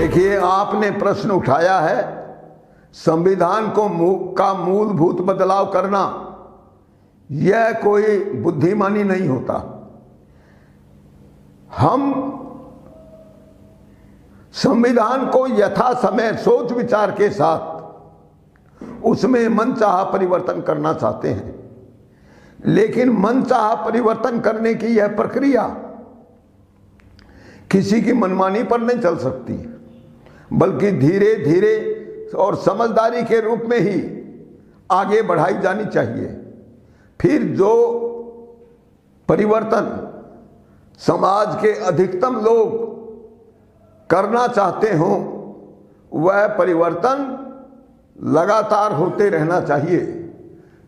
देखिए, आपने प्रश्न उठाया है संविधान का मूलभूत बदलाव करना, यह कोई बुद्धिमानी नहीं होता। हम संविधान को यथा समय सोच विचार के साथ उसमें मनचाहा परिवर्तन करना चाहते हैं, लेकिन मनचाहा परिवर्तन करने की यह प्रक्रिया किसी की मनमानी पर नहीं चल सकती, बल्कि धीरे धीरे और समझदारी के रूप में ही आगे बढ़ाई जानी चाहिए। फिर जो परिवर्तन समाज के अधिकतम लोग करना चाहते हों, वह परिवर्तन लगातार होते रहना चाहिए।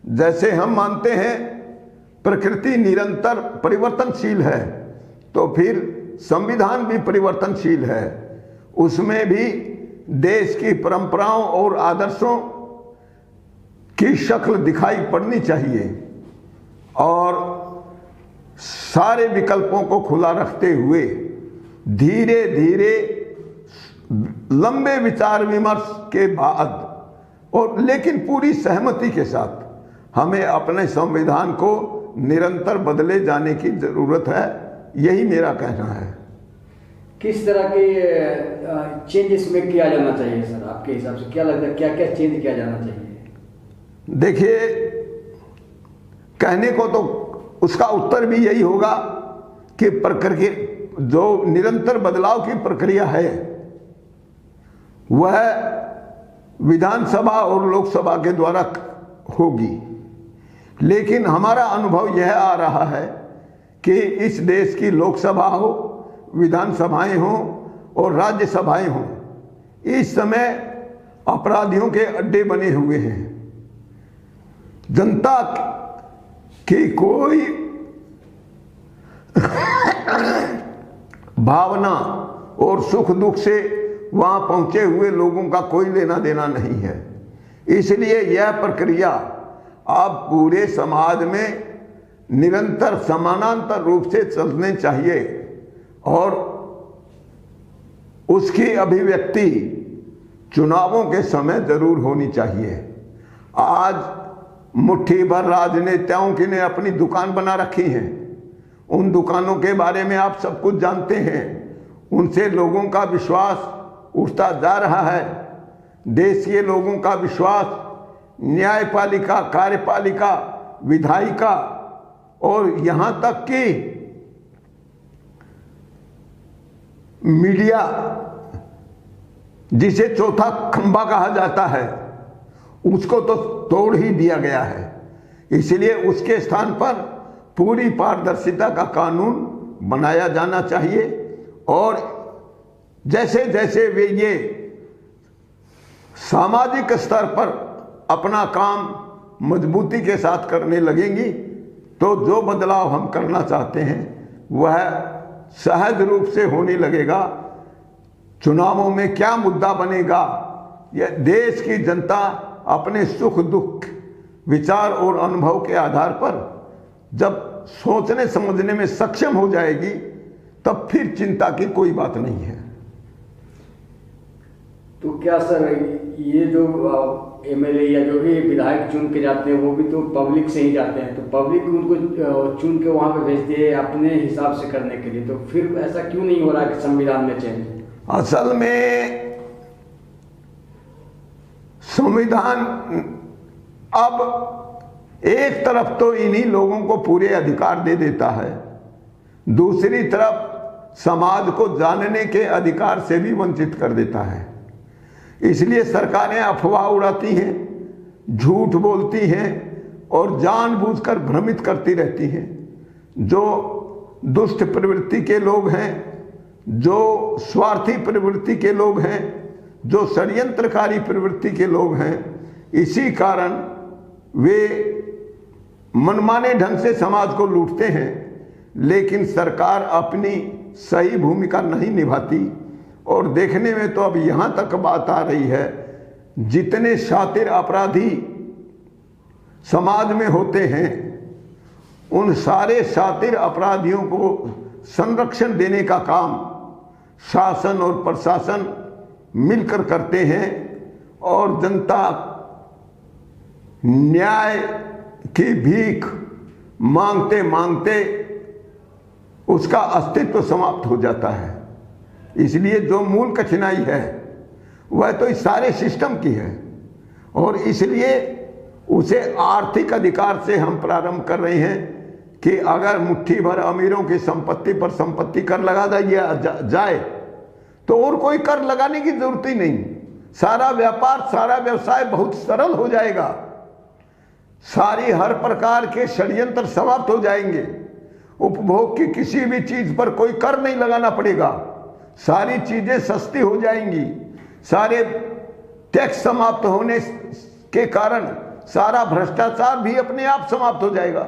जैसे हम मानते हैं प्रकृति निरंतर परिवर्तनशील है, तो फिर संविधान भी परिवर्तनशील है। उसमें भी देश की परंपराओं और आदर्शों की शक्ल दिखाई पड़नी चाहिए और सारे विकल्पों को खुला रखते हुए धीरे धीरे लंबे विचार विमर्श के बाद और लेकिन पूरी सहमति के साथ हमें अपने संविधान को निरंतर बदले जाने की जरूरत है। यही मेरा कहना है। किस तरह के चेंज इसमें किया जाना चाहिए सर, आपके हिसाब से क्या लगता है, क्या क्या चेंज किया जाना चाहिए? देखिए, कहने को तो उसका उत्तर भी यही होगा कि प्रक्रिया जो निरंतर बदलाव की प्रक्रिया है वह विधानसभा और लोकसभा के द्वारा होगी, लेकिन हमारा अनुभव यह आ रहा है कि इस देश की लोकसभा हो, विधानसभाएं हों और राज्यसभाएं हों, इस समय अपराधियों के अड्डे बने हुए हैं। जनता की कोई भावना और सुख दुख से वहां पहुंचे हुए लोगों का कोई लेना देना नहीं है। इसलिए यह प्रक्रिया अब पूरे समाज में निरंतर समानांतर रूप से चलने चाहिए और उसकी अभिव्यक्ति चुनावों के समय जरूर होनी चाहिए। आज मुट्ठी भर राजनेताओं की ने अपनी दुकान बना रखी है। उन दुकानों के बारे में आप सब कुछ जानते हैं। उनसे लोगों का विश्वास उठता जा रहा है। देश के लोगों का विश्वास न्यायपालिका, कार्यपालिका, विधायिका और यहां तक कि मीडिया, जिसे चौथा खंभा कहा जाता है, उसको तो तोड़ ही दिया गया है। इसलिए उसके स्थान पर पूरी पारदर्शिता का कानून बनाया जाना चाहिए और जैसे जैसे वे ये सामाजिक स्तर पर अपना काम मजबूती के साथ करने लगेंगी, तो जो बदलाव हम करना चाहते हैं वह सहज रूप से होने लगेगा। चुनावों में क्या मुद्दा बनेगा, यह देश की जनता अपने सुख दुख, विचार और अनुभव के आधार पर जब सोचने समझने में सक्षम हो जाएगी, तब फिर चिंता की कोई बात नहीं है। तो क्या सर, ये जो एमएलए या जो भी विधायक चुन के जाते हैं वो भी तो पब्लिक से ही जाते हैं, तो पब्लिक उनको चुन के वहां पे भेजती है अपने हिसाब से करने के लिए, तो फिर ऐसा क्यों नहीं हो रहा कि संविधान में चेंज? असल में संविधान अब एक तरफ तो इन्हीं लोगों को पूरे अधिकार दे देता है, दूसरी तरफ समाज को जानने के अधिकार से भी वंचित कर देता है। इसलिए सरकारें अफवाह उड़ाती हैं, झूठ बोलती हैं और जानबूझकर भ्रमित करती रहती हैं। जो दुष्ट प्रवृत्ति के लोग हैं, जो स्वार्थी प्रवृत्ति के लोग हैं, जो षड्यंत्रकारी प्रवृत्ति के लोग हैं, इसी कारण वे मनमाने ढंग से समाज को लूटते हैं। लेकिन सरकार अपनी सही भूमिका नहीं निभाती और देखने में तो अब यहां तक बात आ रही है, जितने शातिर अपराधी समाज में होते हैं, उन सारे शातिर अपराधियों को संरक्षण देने का काम शासन और प्रशासन मिलकर करते हैं और जनता न्याय की भीख मांगते मांगते उसका अस्तित्व समाप्त हो जाता है। इसलिए जो मूल कठिनाई है वह तो इस सारे सिस्टम की है, और इसलिए उसे आर्थिक अधिकार से हम प्रारंभ कर रहे हैं कि अगर मुट्ठी भर अमीरों की संपत्ति पर संपत्ति कर लगा जाए तो और कोई कर लगाने की जरूरत ही नहीं। सारा व्यापार, सारा व्यवसाय बहुत सरल हो जाएगा, सारी हर प्रकार के षड्यंत्र समाप्त हो जाएंगे, उपभोग की किसी भी चीज पर कोई कर नहीं लगाना पड़ेगा, सारी चीजें सस्ती हो जाएंगी, सारे टैक्स समाप्त होने के कारण सारा भ्रष्टाचार भी अपने आप समाप्त हो जाएगा।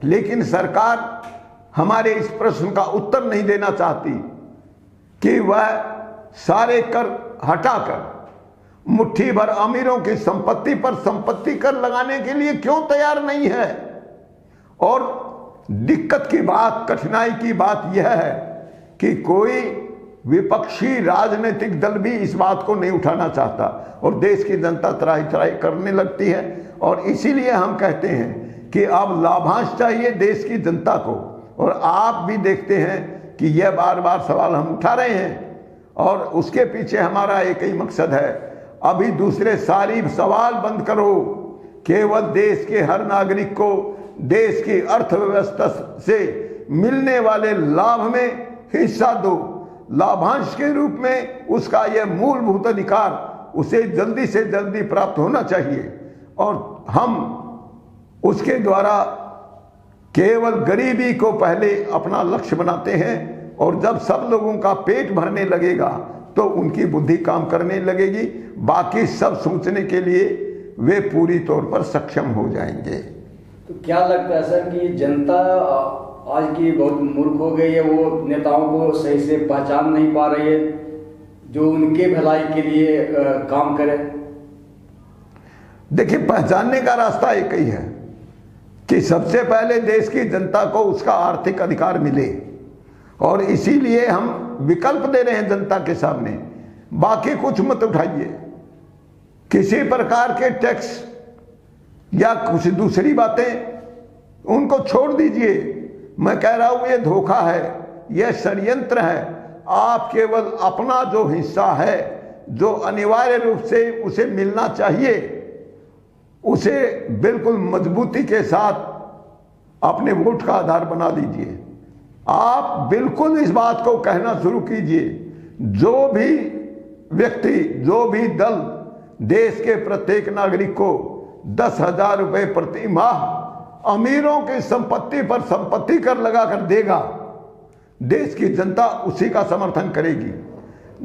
लेकिन सरकार हमारे इस प्रश्न का उत्तर नहीं देना चाहती कि वह सारे कर हटाकर मुट्ठी भर अमीरों की संपत्ति पर संपत्ति कर लगाने के लिए क्यों तैयार नहीं है। और दिक्कत की बात, कठिनाई की बात यह है कि कोई विपक्षी राजनीतिक दल भी इस बात को नहीं उठाना चाहता और देश की जनता त्राही त्राही करने लगती है। और इसीलिए हम कहते हैं कि अब लाभांश चाहिए देश की जनता को। और आप भी देखते हैं कि यह बार बार सवाल हम उठा रहे हैं और उसके पीछे हमारा एक ही मकसद है, अभी दूसरे सारी सवाल बंद करो, केवल देश के हर नागरिक को देश की अर्थव्यवस्था से मिलने वाले लाभ में हिस्सा दो, लाभांश के रूप में उसका यह मूलभूत अधिकार उसे जल्दी से जल्दी प्राप्त होना चाहिए। और हम उसके द्वारा केवल गरीबी को पहले अपना लक्ष्य बनाते हैं, और जब सब लोगों का पेट भरने लगेगा तो उनकी बुद्धि काम करने लगेगी, बाकी सब सोचने के लिए वे पूरी तौर पर सक्षम हो जाएंगे। तो क्या लगता है सर कि जनता आज की बहुत मूर्ख हो गई है, वो नेताओं को सही से पहचान नहीं पा रही है जो उनके भलाई के लिए काम करे? देखिए, पहचानने का रास्ता एक ही है कि सबसे पहले देश की जनता को उसका आर्थिक अधिकार मिले, और इसीलिए हम विकल्प दे रहे हैं जनता के सामने। बाकी कुछ मत उठाइए, किसी प्रकार के टैक्स या कुछ दूसरी बातें उनको छोड़ दीजिए। मैं कह रहा हूं ये धोखा है, यह षड्यंत्र है। आप केवल अपना जो हिस्सा है, जो अनिवार्य रूप से उसे मिलना चाहिए, उसे बिल्कुल मजबूती के साथ अपने वोट का आधार बना दीजिए। आप बिल्कुल इस बात को कहना शुरू कीजिए, जो भी व्यक्ति, जो भी दल देश के प्रत्येक नागरिक को 10,000 रुपए प्रति माह अमीरों की संपत्ति पर संपत्ति कर लगाकर देगा, देश की जनता उसी का समर्थन करेगी।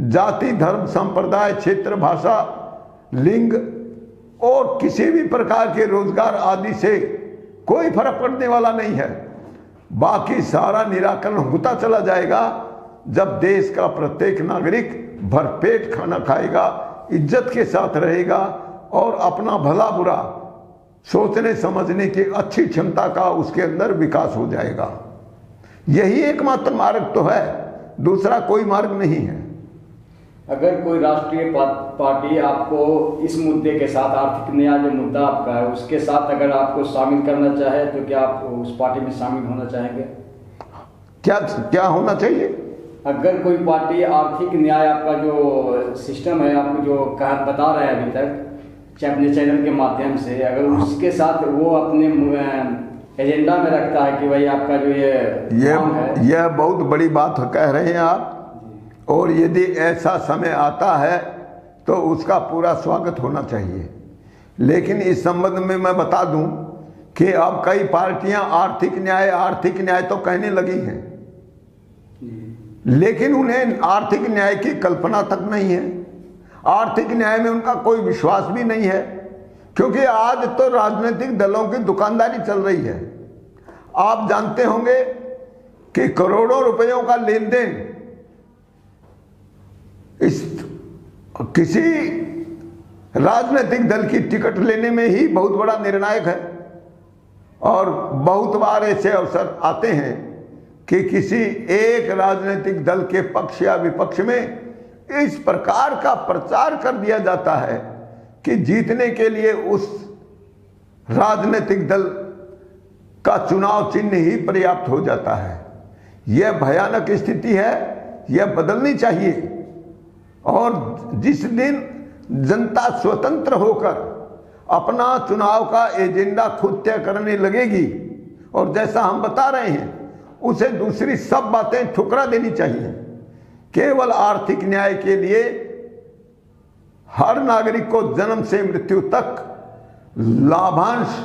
जाति, धर्म, संप्रदाय, क्षेत्र, भाषा, लिंग और किसी भी प्रकार के रोजगार आदि से कोई फर्क पड़ने वाला नहीं है। बाकी सारा निराकरण होता चला जाएगा जब देश का प्रत्येक नागरिक भरपेट खाना खाएगा, इज्जत के साथ रहेगा और अपना भला बुरा सोचने समझने की अच्छी क्षमता का उसके अंदर विकास हो जाएगा। यही एकमात्र मार्ग तो है, दूसरा कोई मार्ग नहीं है। अगर कोई राष्ट्रीय पार्टी आपको इस मुद्दे के साथ, आर्थिक न्याय जो मुद्दा आपका है उसके साथ अगर आपको शामिल करना चाहे तो क्या आप उस पार्टी में शामिल होना चाहेंगे? क्या होना चाहिए? अगर कोई पार्टी आर्थिक न्याय आपका जो सिस्टम है, आपको जो बता रहे हैं अभी तक अपने चैनल के माध्यम से, अगर उसके साथ वो अपने एजेंडा में रखता है कि भाई आपका जो यह बहुत बड़ी बात कह रहे हैं आप, और यदि ऐसा समय आता है तो उसका पूरा स्वागत होना चाहिए। लेकिन इस संबंध में मैं बता दूं कि अब कई पार्टियां आर्थिक न्याय तो कहने लगी हैं, लेकिन उन्हें आर्थिक न्याय की कल्पना तक नहीं है। आर्थिक न्याय में उनका कोई विश्वास भी नहीं है, क्योंकि आज तो राजनीतिक दलों की दुकानदारी चल रही है। आप जानते होंगे कि करोड़ों रुपयों का लेन देन इस किसी राजनीतिक दल की टिकट लेने में ही बहुत बड़ा निर्णायक है। और बहुत बार ऐसे अवसर आते हैं कि किसी एक राजनीतिक दल के पक्ष या विपक्ष में इस प्रकार का प्रचार कर दिया जाता है कि जीतने के लिए उस राजनीतिक दल का चुनाव चिन्ह ही पर्याप्त हो जाता है। यह भयानक स्थिति है, यह बदलनी चाहिए। और जिस दिन जनता स्वतंत्र होकर अपना चुनाव का एजेंडा खुद तय करने लगेगी और जैसा हम बता रहे हैं उसे दूसरी सब बातें ठुकरा देनी चाहिए। केवल आर्थिक न्याय के लिए हर नागरिक को जन्म से मृत्यु तक लाभांश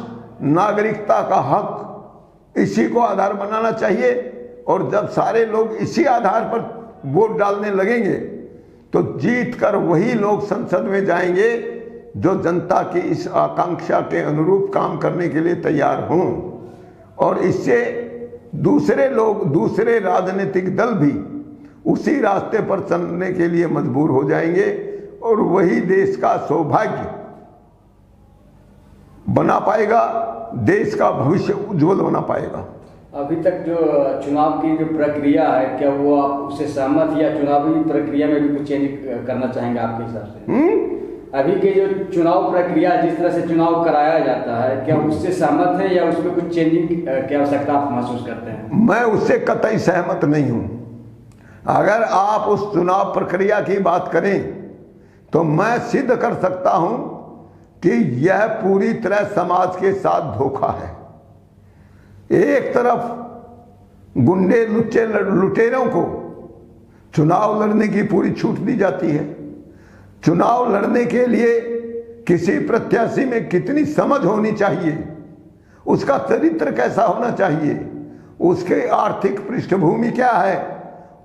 नागरिकता का हक इसी को आधार बनाना चाहिए। और जब सारे लोग इसी आधार पर वोट डालने लगेंगे तो जीत कर वही लोग संसद में जाएंगे जो जनता की इस आकांक्षा के अनुरूप काम करने के लिए तैयार हों। और इससे दूसरे लोग, दूसरे राजनीतिक दल भी उसी रास्ते पर चलने के लिए मजबूर हो जाएंगे और वही देश का सौभाग्य बना पाएगा, देश का भविष्य उज्जवल बना पाएगा। अभी तक जो चुनाव की जो प्रक्रिया है, क्या वो आप उससे सहमत या चुनावी प्रक्रिया में भी कुछ चेंज करना चाहेंगे आपके हिसाब से? अभी के जो चुनाव प्रक्रिया, जिस तरह से चुनाव कराया जाता है, क्या उससे सहमत है या उसमें कुछ चेंजिंग की आवश्यकता आप महसूस करते हैं? मैं उससे कतई सहमत नहीं हूं। अगर आप उस चुनाव प्रक्रिया की बात करें तो मैं सिद्ध कर सकता हूं कि यह पूरी तरह समाज के साथ धोखा है। एक तरफ गुंडे लुटेरों को चुनाव लड़ने की पूरी छूट दी जाती है। चुनाव लड़ने के लिए किसी प्रत्याशी में कितनी समझ होनी चाहिए, उसका चरित्र कैसा होना चाहिए, उसके आर्थिक पृष्ठभूमि क्या है,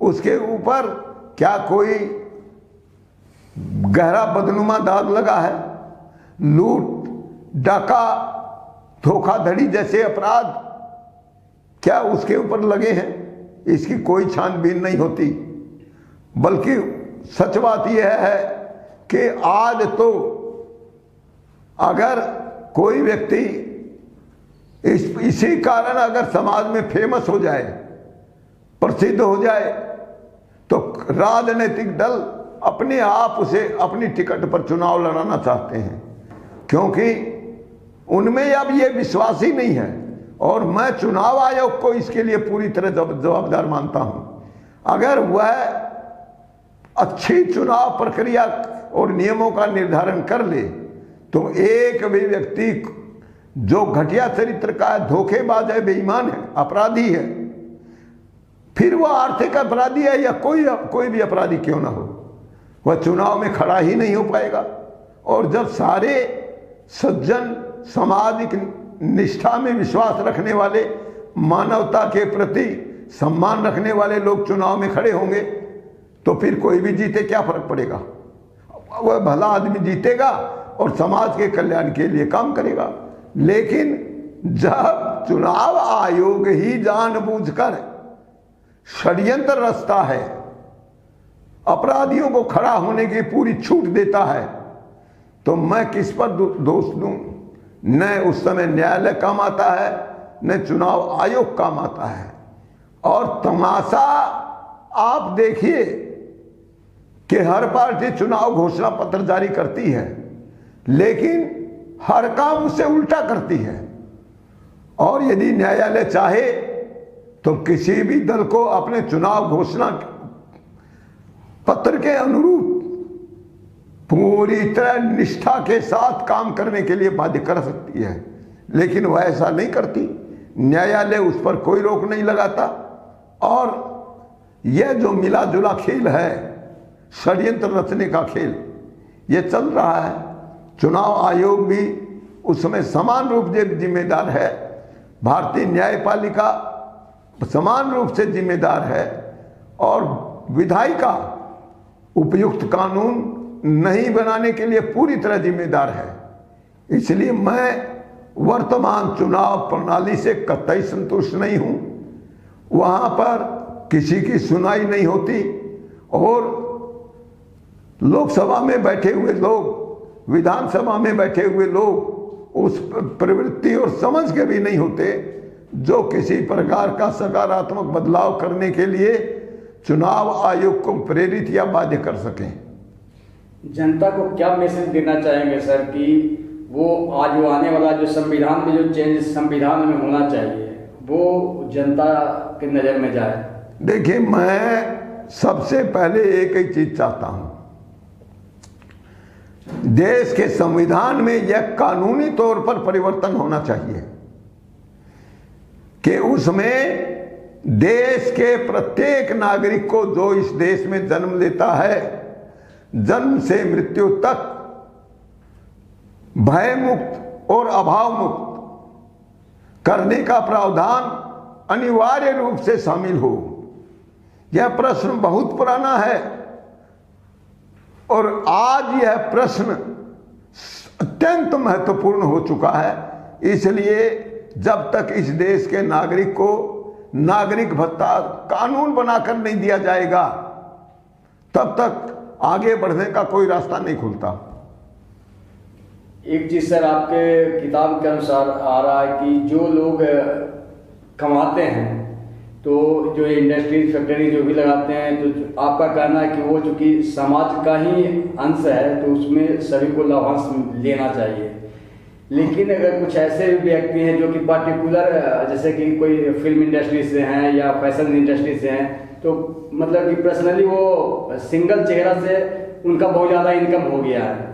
उसके ऊपर क्या कोई गहरा बदनुमा दाग लगा है, लूट, डाका, धोखाधड़ी जैसे अपराध क्या उसके ऊपर लगे हैं, इसकी कोई छानबीन नहीं होती। बल्कि सच बात यह है कि आज तो अगर कोई व्यक्ति इसी कारण अगर समाज में फेमस हो जाए, प्रसिद्ध हो जाए, तो राजनीतिक दल अपने आप उसे अपनी टिकट पर चुनाव लड़ाना चाहते हैं, क्योंकि उनमें अब यह विश्वास ही नहीं है। और मैं चुनाव आयोग को इसके लिए पूरी तरह जवाबदार मानता हूं। अगर वह अच्छी चुनाव प्रक्रिया और नियमों का निर्धारण कर ले तो एक भी व्यक्ति जो घटिया चरित्र का है, धोखेबाज है, बेईमान है, अपराधी है, फिर वह आर्थिक अपराधी है या कोई भी अपराधी क्यों ना हो, वह चुनाव में खड़ा ही नहीं हो पाएगा। और जब सारे सज्जन, सामाजिक निष्ठा में विश्वास रखने वाले, मानवता के प्रति सम्मान रखने वाले लोग चुनाव में खड़े होंगे तो फिर कोई भी जीते क्या फर्क पड़ेगा। वह भला आदमी जीतेगा और समाज के कल्याण के लिए काम करेगा। लेकिन जब चुनाव आयोग ही जानबूझकर षड्यंत्र रचता है, अपराधियों को खड़ा होने की पूरी छूट देता है, तो मैं किस पर दोष दूं? न उस समय न्यायालय काम आता है, न चुनाव आयोग काम आता है। और तमाशा आप देखिए कि हर पार्टी चुनाव घोषणा पत्र जारी करती है, लेकिन हर काम उससे उल्टा करती है। और यदि न्यायालय चाहे तो किसी भी दल को अपने चुनाव घोषणा पत्र के अनुरूप पूरी तरह निष्ठा के साथ काम करने के लिए बाध्य कर सकती है, लेकिन वह ऐसा नहीं करती। न्यायालय उस पर कोई रोक नहीं लगाता। और यह जो मिला जुला खेल है, षड्यंत्र रचने का खेल, यह चल रहा है। चुनाव आयोग भी उसमें समान रूप से जिम्मेदार है, भारतीय न्यायपालिका समान रूप से जिम्मेदार है, और विधायिका उपयुक्त कानून नहीं बनाने के लिए पूरी तरह जिम्मेदार है। इसलिए मैं वर्तमान चुनाव प्रणाली से कतई संतुष्ट नहीं हूं। वहां पर किसी की सुनाई नहीं होती और लोकसभा में बैठे हुए लोग, विधानसभा में बैठे हुए लोग उस प्रवृत्ति और समझ के भी नहीं होते जो किसी प्रकार का सकारात्मक बदलाव करने के लिए चुनाव आयोग को प्रेरित या बाध्य कर सकें। जनता को क्या मैसेज देना चाहेंगे सर कि वो आज जो आने वाला जो संविधान में जो चेंज संविधान में होना चाहिए वो जनता के नज़र में जाए? देखिए, मैं सबसे पहले एक ही चीज चाहता हूं, देश के संविधान में यह कानूनी तौर पर परिवर्तन होना चाहिए कि उसमें देश के प्रत्येक नागरिक को जो इस देश में जन्म लेता है, जन्म से मृत्यु तक भय मुक्त और अभाव मुक्त करने का प्रावधान अनिवार्य रूप से शामिल हो। यह प्रश्न बहुत पुराना है और आज यह प्रश्न अत्यंत महत्वपूर्ण हो चुका है। इसलिए जब तक इस देश के नागरिक को नागरिक भत्ता कानून बनाकर नहीं दिया जाएगा, तब तक आगे बढ़ने का कोई रास्ता नहीं खुलता। एक चीज सर, आपके किताब के अनुसार आ रहा है कि जो लोग कमाते हैं, तो जो इंडस्ट्रीज फैक्ट्री जो भी लगाते हैं, तो आपका कहना है कि वो चूंकि समाज का ही अंश है तो उसमें सभी को लाभांश लेना चाहिए। लेकिन अगर कुछ ऐसे व्यक्ति हैं जो कि पर्टिकुलर, जैसे कि कोई फिल्म इंडस्ट्री से हैं या फैशन इंडस्ट्री से हैं, तो मतलब कि पर्सनली वो सिंगल चेहरा से उनका बहुत ज़्यादा इनकम हो गया है,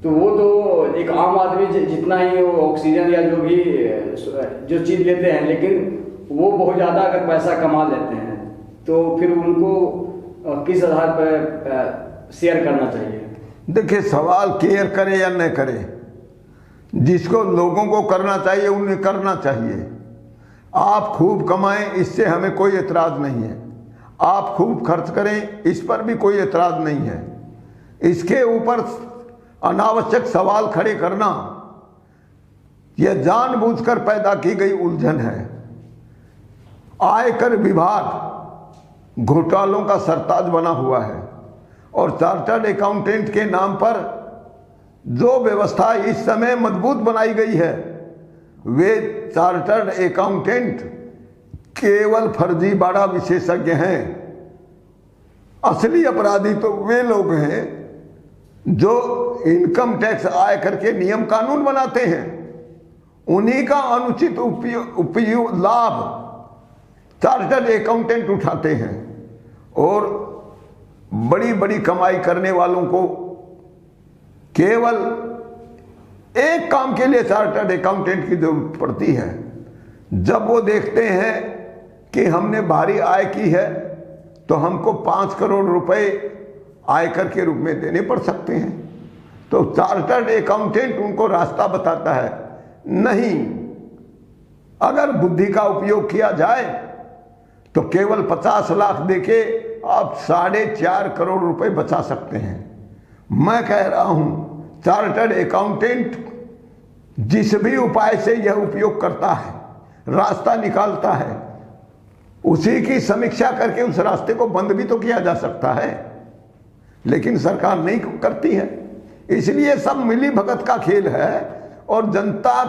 तो वो तो एक आम आदमी जितना ही वो ऑक्सीजन या जो भी जो चीज़ लेते हैं, लेकिन वो बहुत ज़्यादा अगर पैसा कमा लेते हैं तो फिर उनको किस आधार पर शेयर करना चाहिए? देखिए, सवाल केयर करे या न करे, जिसको लोगों को करना चाहिए उन्हें करना चाहिए। आप खूब कमाएं, इससे हमें कोई एतराज़ नहीं है। आप खूब खर्च करें, इस पर भी कोई एतराज़ नहीं है। इसके ऊपर अनावश्यक सवाल खड़े करना यह जानबूझकर पैदा की गई उलझन है। आयकर विभाग घोटालों का सरताज बना हुआ है और चार्टर्ड अकाउंटेंट के नाम पर जो व्यवस्था इस समय मजबूत बनाई गई है, वे चार्टर्ड अकाउंटेंट केवल फर्जीवाड़ा विशेषज्ञ हैं। असली अपराधी तो वे लोग हैं जो इनकम टैक्स आयकर के नियम कानून बनाते हैं। उन्हीं का अनुचित उपयोग लाभ चार्टर्ड अकाउंटेंट उठाते हैं और बड़ी बड़ी कमाई करने वालों को केवल एक काम के लिए चार्टर्ड अकाउंटेंट की जरूरत पड़ती है। जब वो देखते हैं कि हमने भारी आय की है तो हमको 5 करोड़ रुपए आयकर के रूप में देने पड़ सकते हैं, तो चार्टर्ड अकाउंटेंट उनको रास्ता बताता है। नहीं, अगर बुद्धि का उपयोग किया जाए तो केवल 50 लाख देके आप 4.5 करोड़ रुपए बचा सकते हैं। मैं कह रहा हूं, चार्टर्ड अकाउंटेंट जिस भी उपाय से यह उपयोग करता है, रास्ता निकालता है, उसी की समीक्षा करके उस रास्ते को बंद भी तो किया जा सकता है, लेकिन सरकार नहीं करती है। इसलिए सब मिली भगत का खेल है और जनता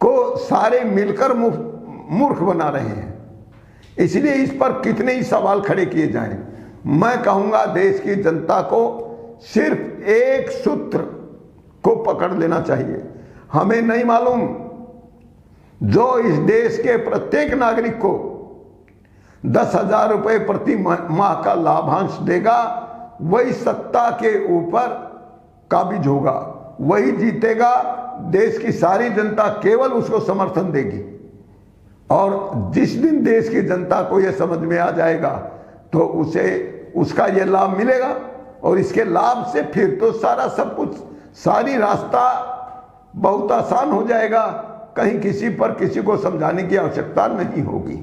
को सारे मिलकर मूर्ख बना रहे हैं। इसलिए इस पर कितने ही सवाल खड़े किए जाएं। मैं कहूंगा देश की जनता को सिर्फ एक सूत्र को पकड़ लेना चाहिए। हमें नहीं मालूम जो इस देश के प्रत्येक नागरिक को 10,000 रुपए प्रति माह का लाभांश देगा, वही सत्ता के ऊपर काबिज होगा, वही जीतेगा। देश की सारी जनता केवल उसको समर्थन देगी और जिस दिन देश की जनता को यह समझ में आ जाएगा तो उसे उसका यह लाभ मिलेगा और इसके लाभ से फिर तो सारा सब कुछ, सारी रास्ता बहुत आसान हो जाएगा। कहीं किसी पर किसी को समझाने की आवश्यकता नहीं होगी।